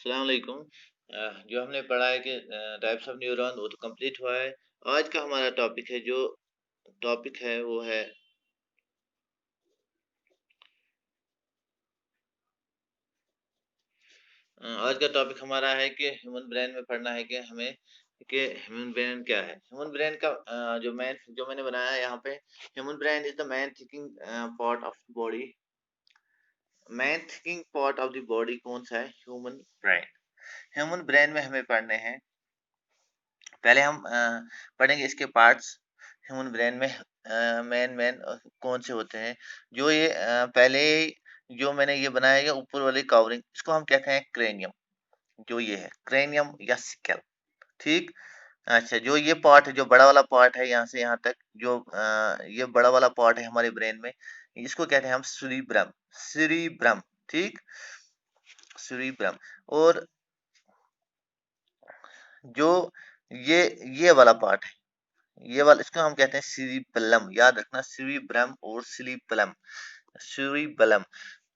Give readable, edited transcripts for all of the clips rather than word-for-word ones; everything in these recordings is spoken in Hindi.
अस्सलाम वालेकुम। जो हमने पढ़ा है कि टाइप्स ऑफ न्यूरॉन वो तो कंप्लीट हुआ है। आज का हमारा टॉपिक है जो टॉपिक है वो है आज का टॉपिक हमारा है कि ह्यूमन ब्रेन में पढ़ना है कि हमें कि ह्यूमन ब्रेन क्या है। ह्यूमन ब्रेन का जो मैंने बनाया है यहाँ पे, human brain is the man thinking part of body. Man thinking part of the body कौन सा है? Human brain. ह्यूमन ब्रेन में हमें पढ़ने हैं। पहले हम पढ़ेंगे इसके पार्ट्स। ह्यूमन ब्रेन में मेन मेन कौन से होते हैं। जो ये पहले जो मैंने ये बनाया है ऊपर वाली कवरिंग, इसको हम कहते हैं क्रेनियम। जो ये है क्रेनियम या सिकल, ठीक। अच्छा, जो ये पार्ट है, जो बड़ा वाला पार्ट है यहाँ से यहाँ तक, जो ये बड़ा वाला पार्ट है हमारे ब्रेन में, इसको कहते हैं हम सीरिब्रम। सीरिब्रम, ठीक, सीरिब्रम। और जो ये ये वाला पार्ट है, ये वाला, इसको हम कहते हैं सीरिबलम। याद रखना, सीरिब्रम और सीरिबलम, सीरिबलम,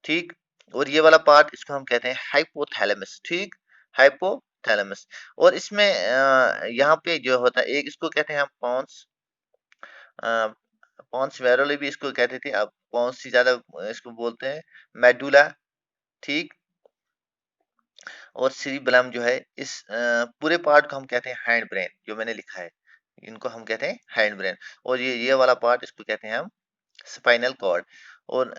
ठीक। और ये वाला पार्ट, इसको हम कहते हैं हाइपोथैलेमस, ठीक, हाइपोथैलेमस। और इसमें यहाँ पे जो होता है एक, इसको कहते हैं हम पॉन्स, पॉन्स वेरोली भी इसको कहते थे, अब पॉन्स से ज्यादा इसको बोलते हैं मेडुला, ठीक। और सीरिबलम जो है, इस पूरे पार्ट को हम कहते हैं हैंड ब्रेन। जो मैंने लिखा है, इनको हम कहते हैं हैंड ब्रेन। और ये वाला पार्ट, इसको कहते हैं हम स्पाइनल कॉर्ड। और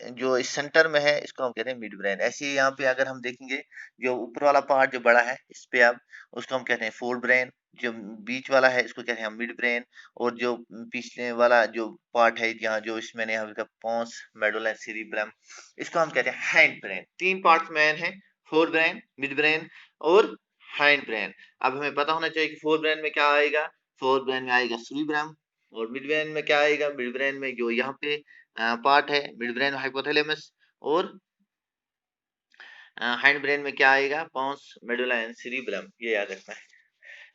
जो इस सेंटर में है, इसको हम कहते हैं मिड ब्रेन। ऐसे ही यहाँ पे अगर हम देखेंगे, जो ऊपर वाला पार्ट जो बड़ा है, इस पे आप, उसको हम कहते हैं फोर ब्रेन। जो बीच वाला है, इसको कहते हैं हम मिड ब्रेन। और जो पिछले वाला जो पार्ट है, यहाँ जो इसमें यहाँ लिखा पॉन्स, मेडुला, सीरिब्रम, इसको हम कहते हैं हैंड ब्रेन। तीन पार्ट मेन है, फोर ब्रेन, मिड ब्रेन और हैंड ब्रेन। अब हमें पता होना चाहिए कि फोर ब्रेन में क्या आएगा। फोर ब्रेन में आएगा सीरिब्रम। और मिड ब्रेन में क्या आएगा? मिड ब्रेन में जो यहाँ पे पार्ट है, मिड ब्रेन हाइपोथैलेमस। और हैंड ब्रेन में क्या आएगा? पॉन्स, मेडुला एंड सीरिब्रम, ये याद रखना है।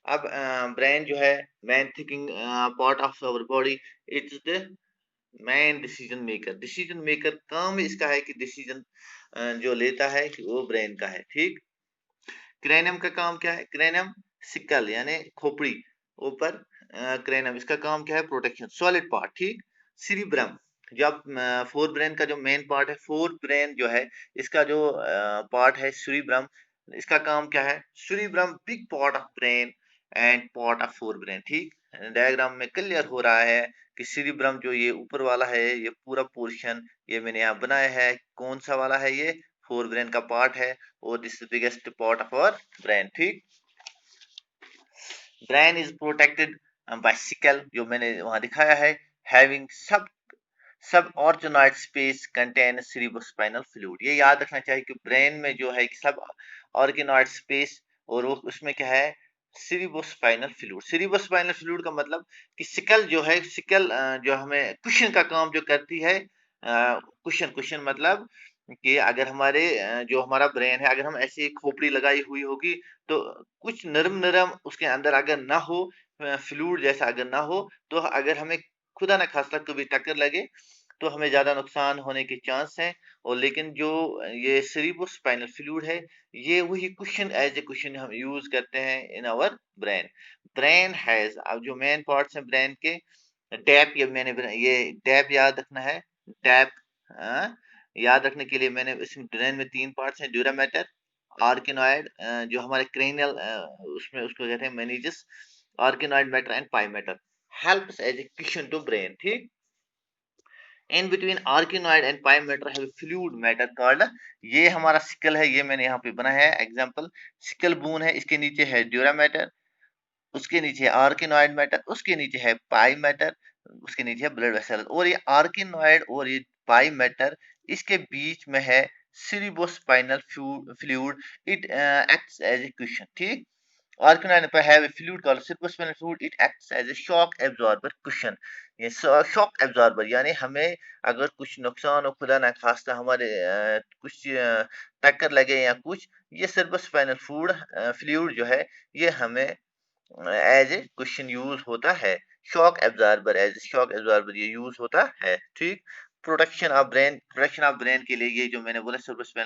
अब ब्रेन जो है main thinking part of our body, it's the main decision maker. Decision maker काम इसका है कि डिसीजन जो लेता है कि वो ब्रेन का है, ठीक। क्रेनियम का काम क्या है? क्रेनियम सिकल यानी खोपड़ी ऊपर, क्रेनियम इसका काम क्या है? प्रोटेक्शन, सॉलिड पार्ट, ठीक। सीरिब्रम, जब फोर ब्रेन का जो मेन पार्ट है, फोर ब्रेन जो है, इसका जो पार्ट है सीरिब्रम, इसका काम क्या है? Cerebrum big part of brain and part of forebrain, ठीक। डायग्राम में क्लियर हो रहा है कि सीरिब्रम जो ये ऊपर वाला है, ये पूरा पोर्शन ये मैंने यहाँ बनाया है, कौन सा वाला है? ये फोर ब्रेन का पार्ट है। और this biggest part of our brain, ठीक। Brain is protected by skull, जो मैंने वहां दिखाया है, having subarachnoid space contain cerebrospinal fluid. ये याद रखना चाहिए कि ब्रेन में जो है सब ऑर्गेनॉइड स्पेस, और वो उसमें क्या है? cerebrospinal fluid. cerebrospinal फ्लूइड का मतलब कि सिकल जो है, सिकल जो हमें कुशन का काम जो करती है। कुशन, कुशन मतलब कि अगर हमारे जो हमारा ब्रेन है, अगर हम ऐसी खोपड़ी लगाई हुई होगी, तो कुछ नरम नरम उसके अंदर अगर ना हो, फ्लूइड जैसा अगर ना हो, तो अगर हमें खुदा न खास्ता कभी टक्कर लगे, तो हमें ज्यादा नुकसान होने के चांस हैं। और लेकिन जो ये सेरिब्रोस्पाइनल फ्लूइड है, ये वही कुशन, एज ए कुशन हम यूज करते हैं in our brain. Brain has, अब जो मेन पार्ट्स हैं ब्रेन के, टैप, ये टैप याद रखना है। टैप, याद रखने के लिए मैंने इसमें ब्रेन में तीन पार्ट्स हैं, ड्यूरा मैटर, आर्किनॉइड, जो हमारे क्रेनियल उसमें उसको कहते हैं meninges, arachnoid matter and pia matter helps as a question to brain, ठीक। In between arachnoid and pia matter have fluid matter called, ये हमारा सिकल है, ये मैंने यहाँ पे बनाया है एग्जांपल। सिकल बोन है, इसके नीचे है ड्यूरा मैटर, उसके नीचे है आर्किनॉइड मैटर, उसके नीचे है पाई मैटर, उसके नीचे है ब्लड वेसल। और ये आर्किनॉइड और ये पाई मैटर, इसके बीच में है cerebrospinal fluid, it acts as a question, ठीक। Arcanine have a fluid called cerebrospinal fluid. It acts as a shock absorber cushion. ये शॉक एब्जॉर्बर यानी हमें अगर कुछ नुकसान हो, खुदा ना खास्ता हमारे कुछ टक्कर लगे या कुछ, ये cerebrospinal फ्लूइड जो है, ये हमें एज ए क्वेश्चन यूज होता है। Shock absorber, as shock absorber ये यूज होता है, ठीक। Protection of brain, protection of brain के लिए ये जो मैंने बोला cerebrospinal